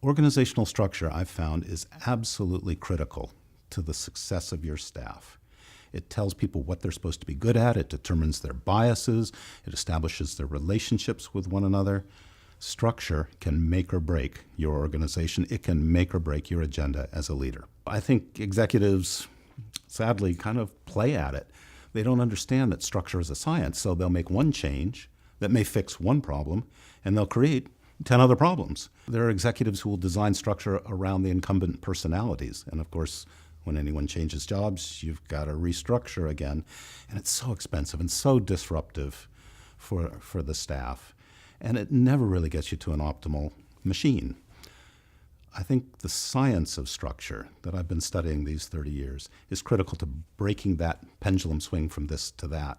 Organizational structure, I've found, is absolutely critical to the success of your staff. It tells people what they're supposed to be good at. It determines their biases. It establishes their relationships with one another. Structure can make or break your organization. It can make or break your agenda as a leader. I think executives, sadly, kind of play at it. They don't understand that structure is a science, so they'll make one change that may fix one problem, and they'll create 10 other problems. There are executives who will design structure around the incumbent personalities, and of course, when anyone changes jobs, you've got to restructure again. And it's so expensive and so disruptive for the staff. And it never really gets you to an optimal machine. I think the science of structure that I've been studying these 30 years is critical to breaking that pendulum swing from this to that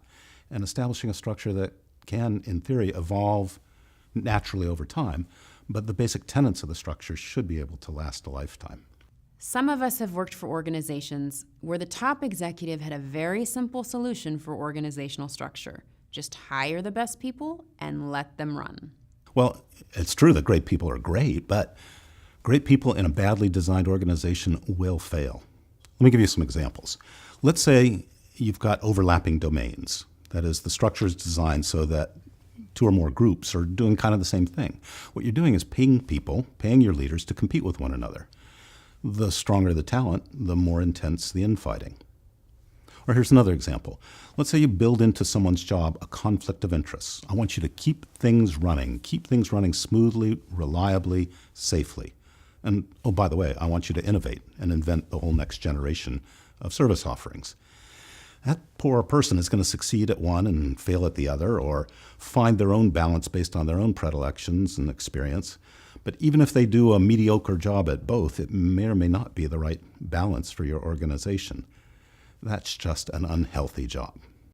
and establishing a structure that can, in theory, evolve naturally over time. But the basic tenets of the structure should be able to last a lifetime. Some of us have worked for organizations where the top executive had a very simple solution for organizational structure. Just hire the best people and let them run. Well, it's true that great people are great, but great people in a badly designed organization will fail. Let me give you some examples. Let's say you've got overlapping domains. That is, the structure is designed so that two or more groups are doing kind of the same thing. What you're doing is paying your leaders to compete with one another. The stronger the talent, the more intense the infighting. Or here's another example. Let's say you build into someone's job a conflict of interests. I want you to keep things running smoothly, reliably, safely. And, oh, by the way, I want you to innovate and invent the whole next generation of service offerings. That poor person is going to succeed at one and fail at the other, or find their own balance based on their own predilections and experience. But even if they do a mediocre job at both, it may or may not be the right balance for your organization. That's just an unhealthy job.